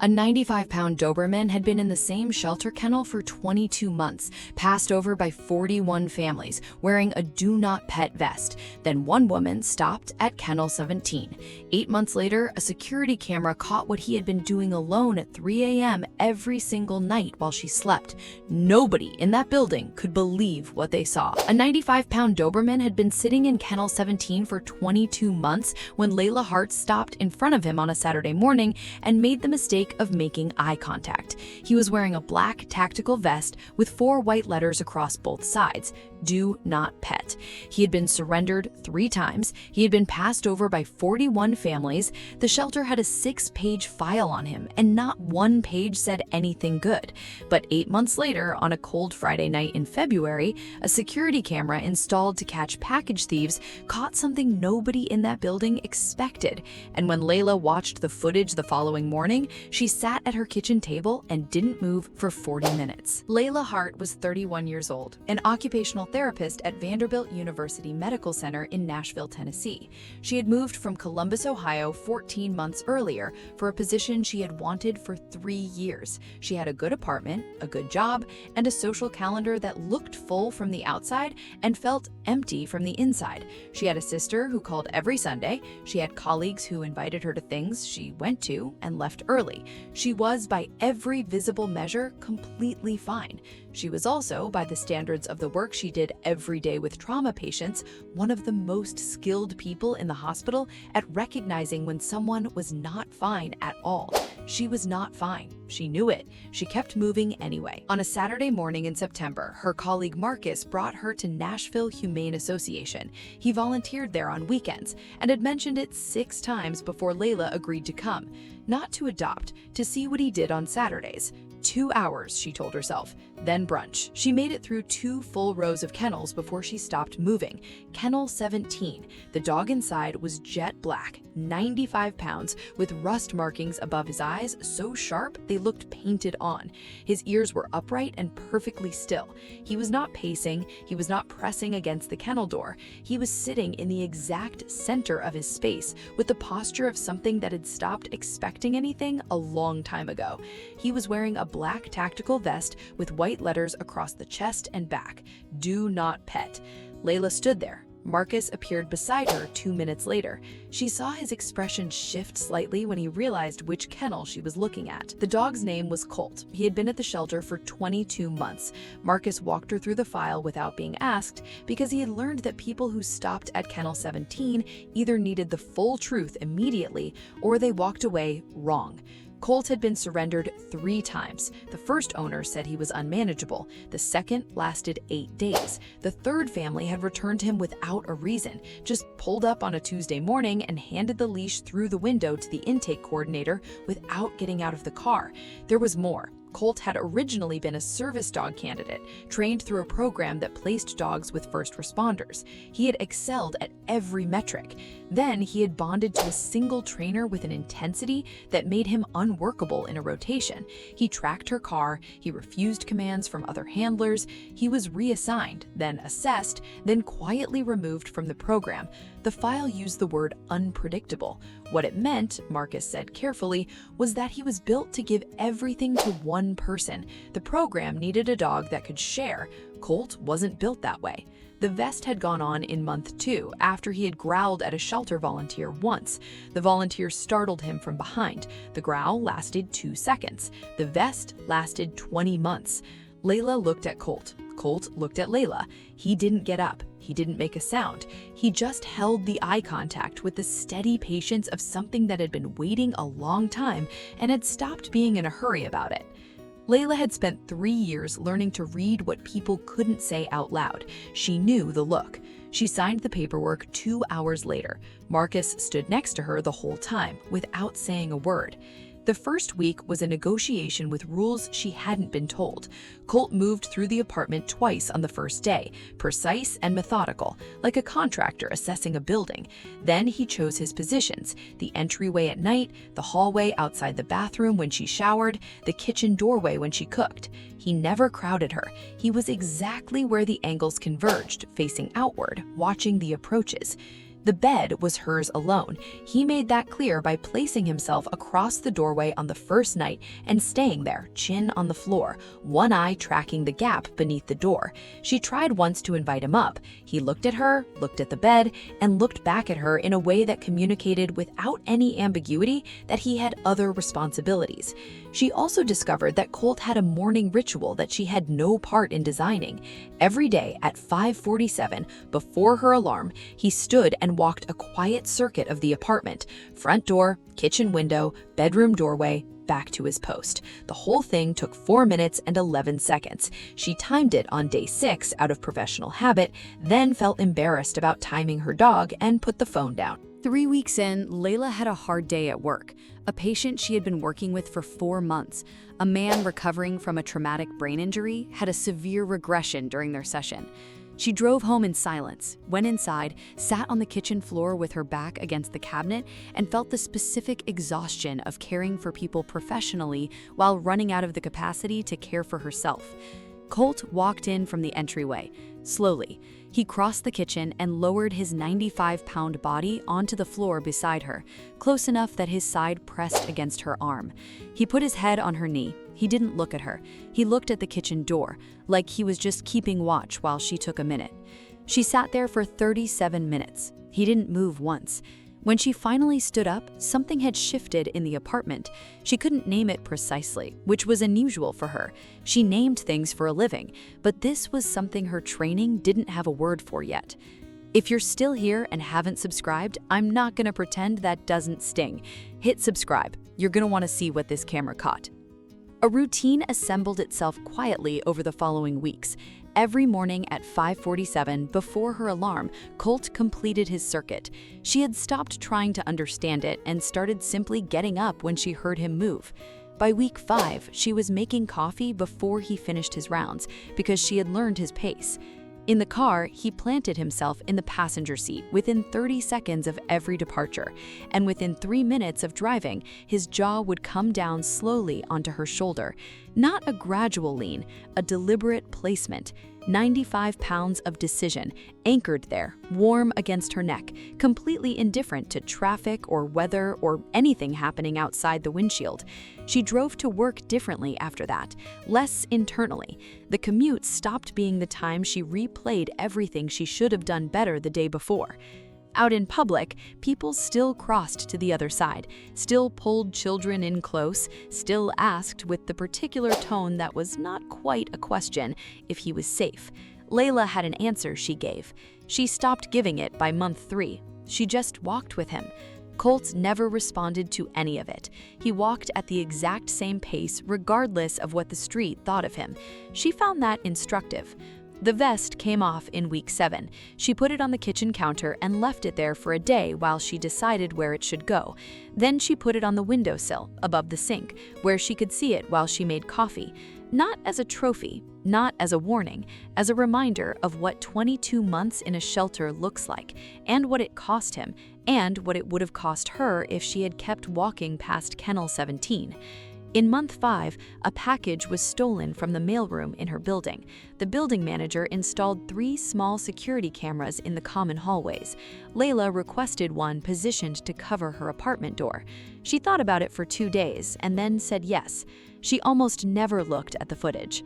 A 95-pound Doberman had been in the same shelter kennel for 22 months, passed over by 41 families, wearing a do not pet vest. Then one woman stopped at Kennel 17. 8 months later, a security camera caught what he had been doing alone at 3 a.m. every single night while she slept. Nobody in that building could believe what they saw. A 95-pound Doberman had been sitting in Kennel 17 for 22 months when Layla Hart stopped in front of him on a Saturday morning and made the mistake of making eye contact. He was wearing a black tactical vest with 4 white letters across both sides: do not pet. He had been surrendered 3 times. He had been passed over by 41 families. The shelter had a 6-page file on him, and not one page said anything good. But 8 months later, on a cold Friday night in February, a security camera installed to catch package thieves caught something nobody in that building expected. And when Layla watched the footage the following morning, she sat at her kitchen table and didn't move for 40 minutes. Layla Hart was 31 years old, an occupational therapist at Vanderbilt University Medical Center in Nashville, Tennessee. She had moved from Columbus, Ohio 14 months earlier for a position she had wanted for 3 years. She had a good apartment, a good job, and a social calendar that looked full from the outside and felt empty from the inside. She had a sister who called every Sunday. She had colleagues who invited her to things she went to and left early. She was, by every visible measure, completely fine. She was also, by the standards of the work she did every day with trauma patients, one of the most skilled people in the hospital at recognizing when someone was not fine at all. She was not fine. She knew it. She kept moving anyway. On a Saturday morning in September, her colleague Marcus brought her to Nashville Humane Association. He volunteered there on weekends and had mentioned it 6 times before Layla agreed to come. Not to adopt, to see what he did on Saturdays. 2 hours, she told herself, then brunch. She made it through 2 full rows of kennels before she stopped moving. Kennel 17. The dog inside was jet black, 95 pounds, with rust markings above his eyes so sharp they looked painted on. His ears were upright and perfectly still. He was not pacing. He was not pressing against the kennel door. He was sitting in the exact center of his space with the posture of something that had stopped expecting anything a long time ago. He was wearing a black tactical vest with white letters across the chest and back. Do not pet. Layla stood there. Marcus appeared beside her 2 minutes later. She saw his expression shift slightly when he realized which kennel she was looking at. The dog's name was Colt. He had been at the shelter for 22 months. Marcus walked her through the file without being asked because he had learned that people who stopped at Kennel 17 either needed the full truth immediately or they walked away wrong. Colt had been surrendered 3 times. The first owner said he was unmanageable. The second lasted 8 days. The third family had returned him without a reason, just pulled up on a Tuesday morning and handed the leash through the window to the intake coordinator without getting out of the car. There was more. Colt had originally been a service dog candidate, trained through a program that placed dogs with first responders. He had excelled at every metric. Then he had bonded to a single trainer with an intensity that made him unworkable in a rotation. He tracked her car, he refused commands from other handlers, he was reassigned, then assessed, then quietly removed from the program. The file used the word unpredictable. What it meant, Marcus said carefully, was that he was built to give everything to one person. The program needed a dog that could share. Colt wasn't built that way. The vest had gone on in month 2 after he had growled at a shelter volunteer once. The volunteer startled him from behind. The growl lasted 2 seconds. The vest lasted 20 months. Layla looked at Colt. Colt looked at Layla. He didn't get up. He didn't make a sound. He just held the eye contact with the steady patience of something that had been waiting a long time and had stopped being in a hurry about it. Layla had spent 3 years learning to read what people couldn't say out loud. She knew the look. She signed the paperwork 2 hours later. Marcus stood next to her the whole time, without saying a word. The first week was a negotiation with rules she hadn't been told. Colt moved through the apartment twice on the first day, precise and methodical, like a contractor assessing a building. Then he chose his positions: the entryway at night, the hallway outside the bathroom when she showered, the kitchen doorway when she cooked. He never crowded her. He was exactly where the angles converged, facing outward, watching the approaches. The bed was hers alone. He made that clear by placing himself across the doorway on the first night and staying there, chin on the floor, one eye tracking the gap beneath the door. She tried once to invite him up. He looked at her, looked at the bed, and looked back at her in a way that communicated without any ambiguity that he had other responsibilities. She also discovered that Colt had a morning ritual that she had no part in designing. Every day at 5:47, before her alarm, he stood and walked a quiet circuit of the apartment, front door, kitchen window, bedroom doorway, back to his post. The whole thing took 4 minutes and 11 seconds. She timed it on day 6 out of professional habit, then felt embarrassed about timing her dog and put the phone down. 3 weeks in, Layla had a hard day at work. A patient she had been working with for 4 months, a man recovering from a traumatic brain injury, had a severe regression during their session. She drove home in silence, went inside, sat on the kitchen floor with her back against the cabinet, and felt the specific exhaustion of caring for people professionally while running out of the capacity to care for herself. Colt walked in from the entryway. Slowly, he crossed the kitchen and lowered his 95-pound body onto the floor beside her, close enough that his side pressed against her arm. He put his head on her knee. He didn't look at her. He looked at the kitchen door, like he was just keeping watch while she took a minute. She sat there for 37 minutes. He didn't move once. When she finally stood up, something had shifted in the apartment. She couldn't name it precisely, which was unusual for her. She named things for a living, but this was something her training didn't have a word for yet. If you're still here and haven't subscribed, I'm not gonna pretend that doesn't sting. Hit subscribe. You're gonna wanna see what this camera caught. A routine assembled itself quietly over the following weeks. Every morning at 5:47, before her alarm, Colt completed his circuit. She had stopped trying to understand it and started simply getting up when she heard him move. By week 5, she was making coffee before he finished his rounds because she had learned his pace. In the car, he planted himself in the passenger seat within 30 seconds of every departure, and within 3 minutes of driving, his jaw would come down slowly onto her shoulder. Not a gradual lean, a deliberate placement. 95 pounds of decision, anchored there, warm against her neck, completely indifferent to traffic or weather or anything happening outside the windshield. She drove to work differently after that, less internally. The commute stopped being the time she replayed everything she should have done better the day before. Out in public, people still crossed to the other side, still pulled children in close, still asked with the particular tone that was not quite a question if he was safe. Layla had an answer she gave. She stopped giving it by month 3. She just walked with him. Colt never responded to any of it. He walked at the exact same pace regardless of what the street thought of him. She found that instructive. The vest came off in week 7. She put it on the kitchen counter and left it there for a day while she decided where it should go. Then she put it on the windowsill, above the sink, where she could see it while she made coffee. Not as a trophy, not as a warning, as a reminder of what 22 months in a shelter looks like, and what it cost him, and what it would have cost her if she had kept walking past Kennel 17. In month 5, a package was stolen from the mailroom in her building. The building manager installed 3 small security cameras in the common hallways. Layla requested one positioned to cover her apartment door. She thought about it for 2 days and then said yes. She almost never looked at the footage.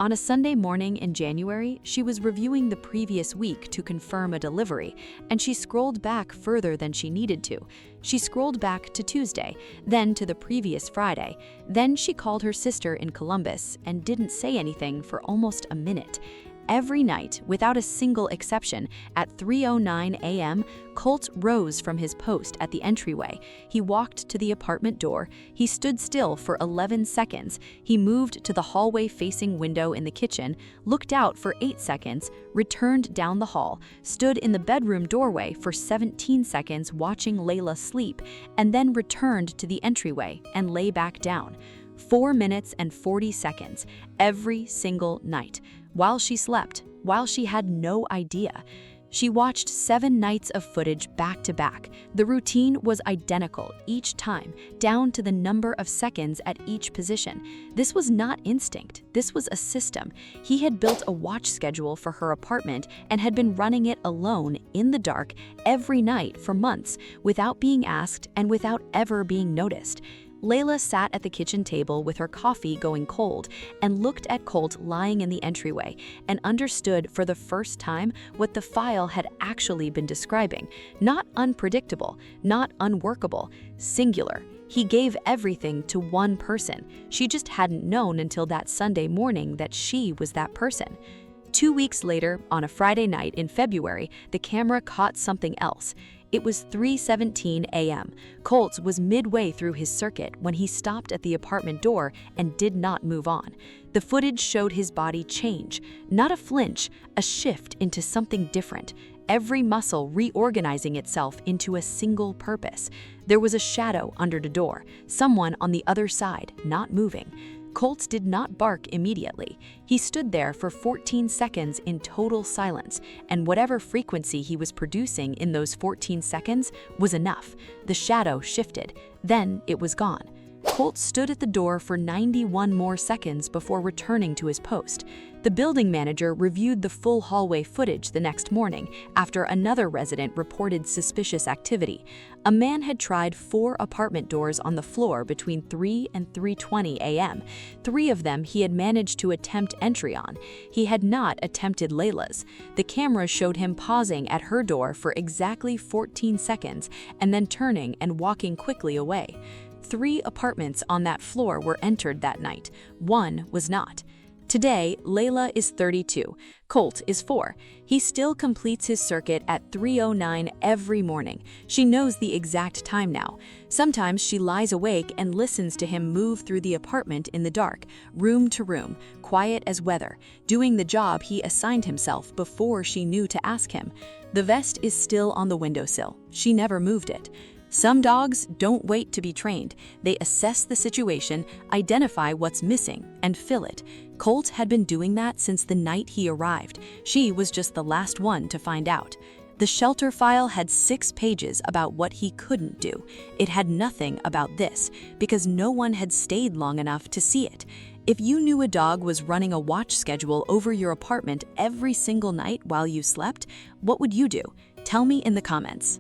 On a Sunday morning in January, she was reviewing the previous week to confirm a delivery, and she scrolled back further than she needed to. She scrolled back to Tuesday, then to the previous Friday. Then she called her sister in Columbus and didn't say anything for almost a minute. Every night, without a single exception, at 3:09 a.m., Colt rose from his post at the entryway. He walked to the apartment door. He stood still for 11 seconds. He moved to the hallway-facing window in the kitchen, looked out for 8 seconds, returned down the hall, stood in the bedroom doorway for 17 seconds watching Layla sleep, and then returned to the entryway and lay back down. 4 minutes and 40 seconds, every single night. While she slept, while she had no idea. She watched 7 nights of footage back to back. The routine was identical each time, down to the number of seconds at each position. This was not instinct, this was a system. He had built a watch schedule for her apartment and had been running it alone, in the dark, every night for months, without being asked and without ever being noticed. Layla sat at the kitchen table with her coffee going cold and looked at Colt lying in the entryway and understood for the first time what the file had actually been describing. Not unpredictable, not unworkable, singular. He gave everything to one person. She just hadn't known until that Sunday morning that she was that person. 2 weeks later, on a Friday night in February, the camera caught something else. It was 3:17 a.m. Colt was midway through his circuit when he stopped at the apartment door and did not move on. The footage showed his body change, not a flinch, a shift into something different, every muscle reorganizing itself into a single purpose. There was a shadow under the door, someone on the other side, not moving. Colt did not bark immediately. He stood there for 14 seconds in total silence, and whatever frequency he was producing in those 14 seconds was enough. The shadow shifted. Then it was gone. Colt stood at the door for 91 more seconds before returning to his post. The building manager reviewed the full hallway footage the next morning after another resident reported suspicious activity. A man had tried 4 apartment doors on the floor between 3 and 3:20 a.m. 3 of them he had managed to attempt entry on. He had not attempted Layla's. The camera showed him pausing at her door for exactly 14 seconds and then turning and walking quickly away. 3 apartments on that floor were entered that night. 1 was not. Today, Layla is 32. Colt is 4. He still completes his circuit at 3:09 every morning. She knows the exact time now. Sometimes she lies awake and listens to him move through the apartment in the dark, room to room, quiet as weather, doing the job he assigned himself before she knew to ask him. The vest is still on the windowsill. She never moved it. Some dogs don't wait to be trained. They assess the situation, identify what's missing, and fill it. Colt had been doing that since the night he arrived. She was just the last one to find out. The shelter file had 6 pages about what he couldn't do. It had nothing about this, because no one had stayed long enough to see it. If you knew a dog was running a watch schedule over your apartment every single night while you slept, what would you do? Tell me in the comments.